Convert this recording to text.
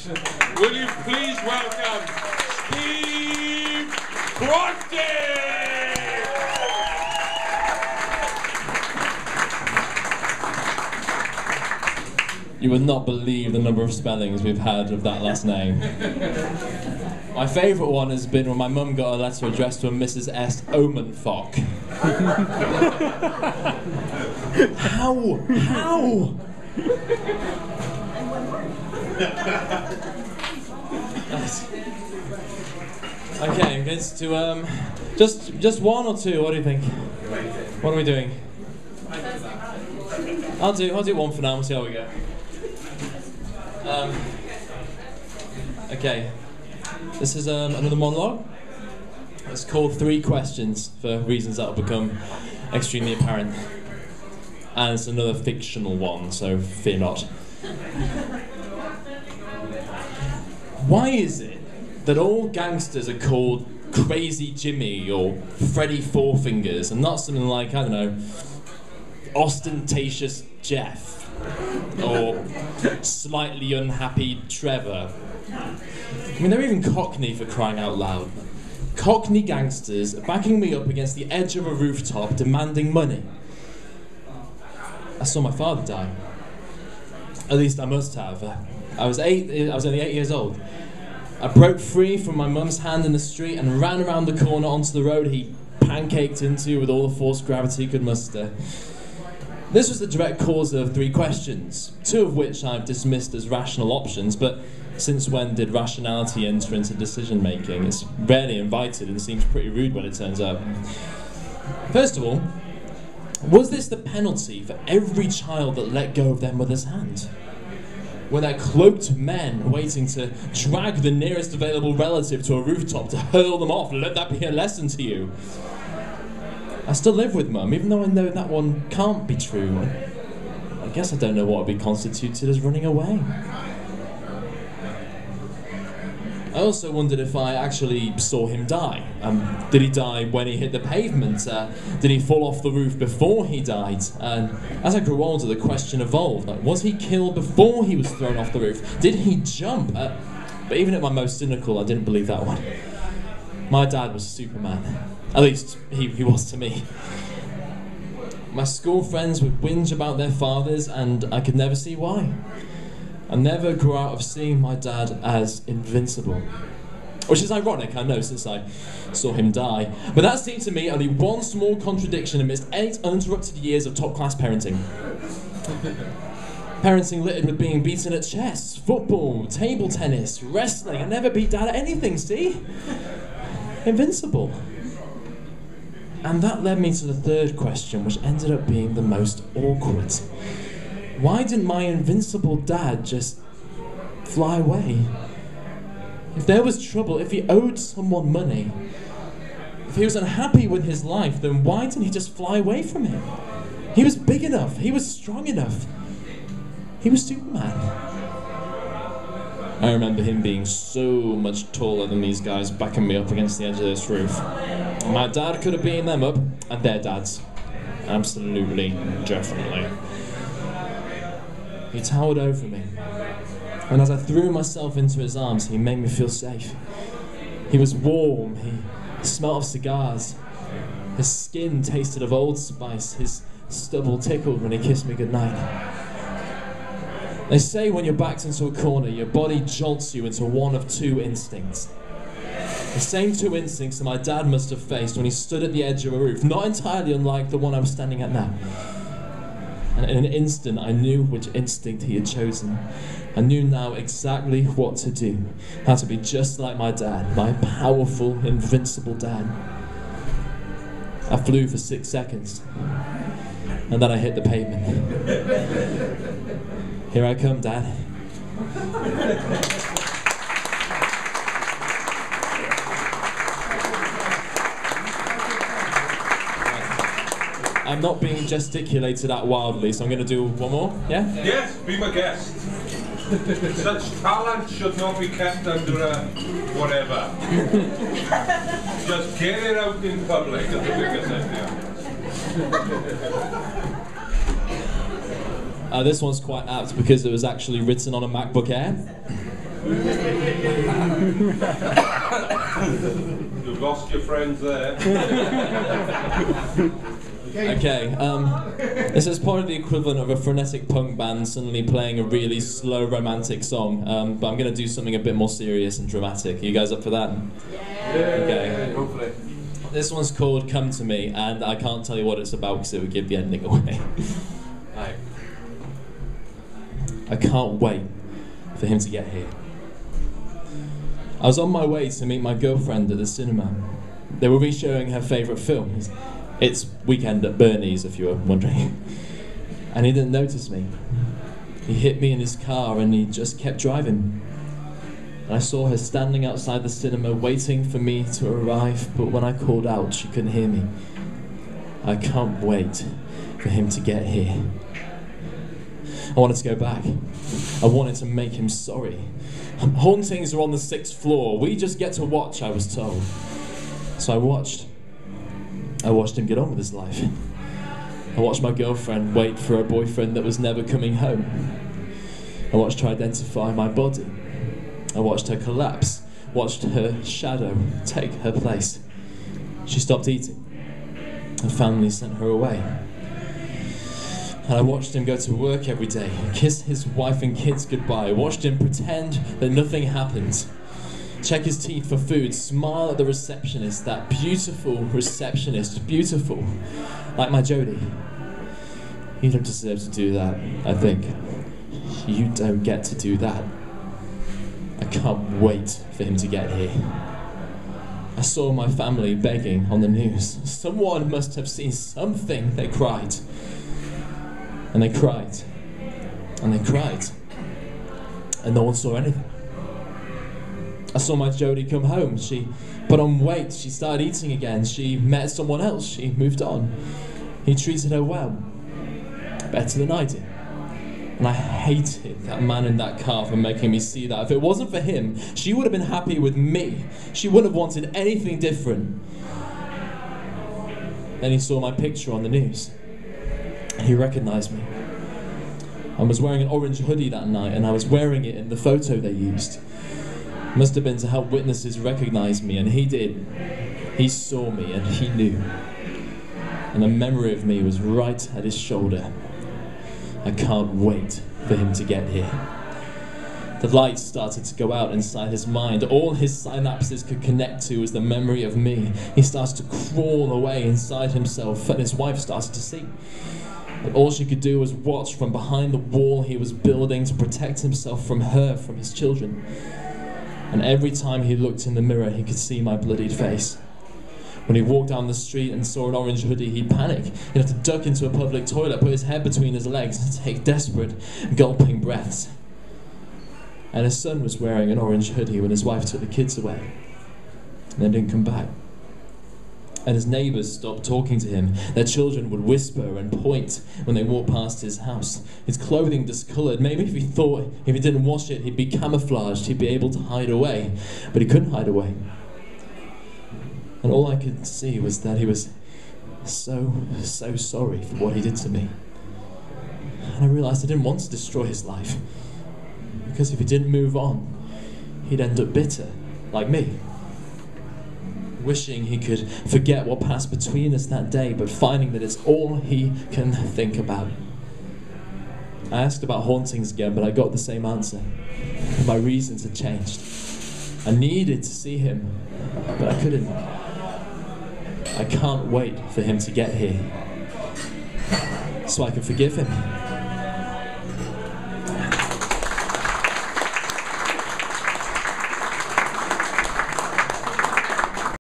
Will you please welcome Steve Quantick? You would not believe the number of spellings we've had of that last name. My favourite one has been when my mum got a letter addressed to a Mrs. S. Omenfock. How? Okay, I'm going to just one or two. What do you think? What are we doing? I'll do one for now. We'll see how we go. Okay, this is another monologue. It's called 3 Questions for reasons that will become extremely apparent. And it's another fictional one, so fear not. Why is it that all gangsters are called Crazy Jimmy or Freddy Four Fingers and not something like, I don't know, Ostentatious Jeff or Slightly Unhappy Trevor? I mean, they're even Cockney, for crying out loud. Cockney gangsters backing me up against the edge of a rooftop demanding money. I saw my father die. At least I must have. I was only 8 years old. I broke free from my mum's hand in the street and ran around the corner onto the road he pancaked into with all the force gravity could muster. This was the direct cause of 3 questions, 2 of which I've dismissed as rational options, but since when did rationality enter into decision making? It's rarely invited and seems pretty rude when it turns up. First of all, was this the penalty for every child that let go of their mother's hand? Were there cloaked men waiting to drag the nearest available relative to a rooftop to hurl them off? Let that be a lesson to you. I still live with Mum, even though I know that one can't be true. I guess I don't know what would be constituted as running away. I also wondered if I actually saw him die. Did he die when he hit the pavement? Did he fall off the roof before he died? And as I grew older, the question evolved. Like, was he killed before he was thrown off the roof? Did he jump? But even at my most cynical, I didn't believe that one. My dad was Superman. At least, he was to me. My school friends would whinge about their fathers, and I could never see why. I never grew out of seeing my dad as invincible. Which is ironic, I know, since I saw him die. But that seemed to me only one small contradiction amidst 8 uninterrupted years of top-class parenting. Parenting littered with being beaten at chess, football, table tennis, wrestling. I never beat Dad at anything, see? Invincible. And that led me to the 3rd question, which ended up being the most awkward. Why didn't my invincible dad just fly away? If there was trouble, if he owed someone money, if he was unhappy with his life, then why didn't he just fly away from it? He was big enough, he was strong enough. He was Superman. I remember him being so much taller than these guys backing me up against the edge of this roof. My dad could have beaten them up, and their dads. Absolutely, definitely. He towered over me, and as I threw myself into his arms, he made me feel safe. He was warm, he smelled of cigars, his skin tasted of Old Spice, his stubble tickled when he kissed me goodnight. They say when you're backed into a corner, your body jolts you into one of 2 instincts. The same 2 instincts that my dad must have faced when he stood at the edge of a roof, not entirely unlike the one I was standing at now. And in an instant, I knew which instinct he had chosen. I knew now exactly what to do. How to be just like my dad, my powerful, invincible dad. I flew for 6 seconds, and then I hit the pavement. Here I come, Dad. I'm not being gesticulated at wildly, so I'm going to do one more, yeah? Yes, be my guest. Such talent should not be kept under a whatever. Just get it out in public, that's the biggest idea. This one's quite apt because it was actually written on a MacBook Air. You've lost your friends there. Okay, this is part of the equivalent of a frenetic punk band suddenly playing a really slow romantic song, but I'm going to do something a bit more serious and dramatic. Are you guys up for that? Okay. Hopefully. This one's called Come To Me, and I can't tell you what it's about because it would give the ending away. Right. I can't wait for him to get here. I was on my way to meet my girlfriend at the cinema. They were re-showing her favourite film. It's Weekend at Bernie's, if you were wondering. And he didn't notice me. He hit me in his car and he just kept driving. And I saw her standing outside the cinema waiting for me to arrive, but when I called out, she couldn't hear me. I can't wait for him to get here. I wanted to go back. I wanted to make him sorry. Hauntings are on the 6th floor. We just get to watch, I was told. So I watched him get on with his life. I watched my girlfriend wait for a boyfriend that was never coming home. I watched her identify my body. I watched her collapse, watched her shadow take her place. She stopped eating. Her family sent her away. And I watched him go to work every day, kiss his wife and kids goodbye, watched him pretend that nothing happened, check his teeth for food, smile at the receptionist, that beautiful receptionist, beautiful, like my Jodie. You don't deserve to do that, I think. You don't get to do that. I can't wait for him to get here. I saw my family begging on the news. Someone must have seen something, they cried. And they cried. And they cried. And no one saw anything. I saw my Jodie come home. She put on weight. She started eating again. She met someone else. She moved on. He treated her well. Better than I did. And I hated that man in that car for making me see that. If it wasn't for him, she would have been happy with me. She wouldn't have wanted anything different. Then he saw my picture on the news. And he recognized me. I was wearing an orange hoodie that night, and I was wearing it in the photo they used. It must have been to help witnesses recognize me, and he did. He saw me, and he knew. And a memory of me was right at his shoulder. I can't wait for him to get here. The lights started to go out inside his mind. All his synapses could connect to was the memory of me. He started to crawl away inside himself, and his wife started to see. But all she could do was watch from behind the wall he was building to protect himself from her, from his children. And every time he looked in the mirror, he could see my bloodied face. When he walked down the street and saw an orange hoodie, he'd panic. He'd have to duck into a public toilet, put his head between his legs, and take desperate, gulping breaths. And his son was wearing an orange hoodie when his wife took the kids away. And they didn't come back. And his neighbours stopped talking to him. Their children would whisper and point when they walked past his house. His clothing discoloured. Maybe if he thought if he didn't wash it, he'd be camouflaged, he'd be able to hide away. But he couldn't hide away. And all I could see was that he was so sorry for what he did to me. And I realised I didn't want to destroy his life. Because if he didn't move on, he'd end up bitter, like me. Wishing he could forget what passed between us that day, but finding that it's all he can think about. I asked about hauntings again, but I got the same answer. And my reasons had changed. I needed to see him, but I couldn't. I can't wait for him to get here, so I can forgive him.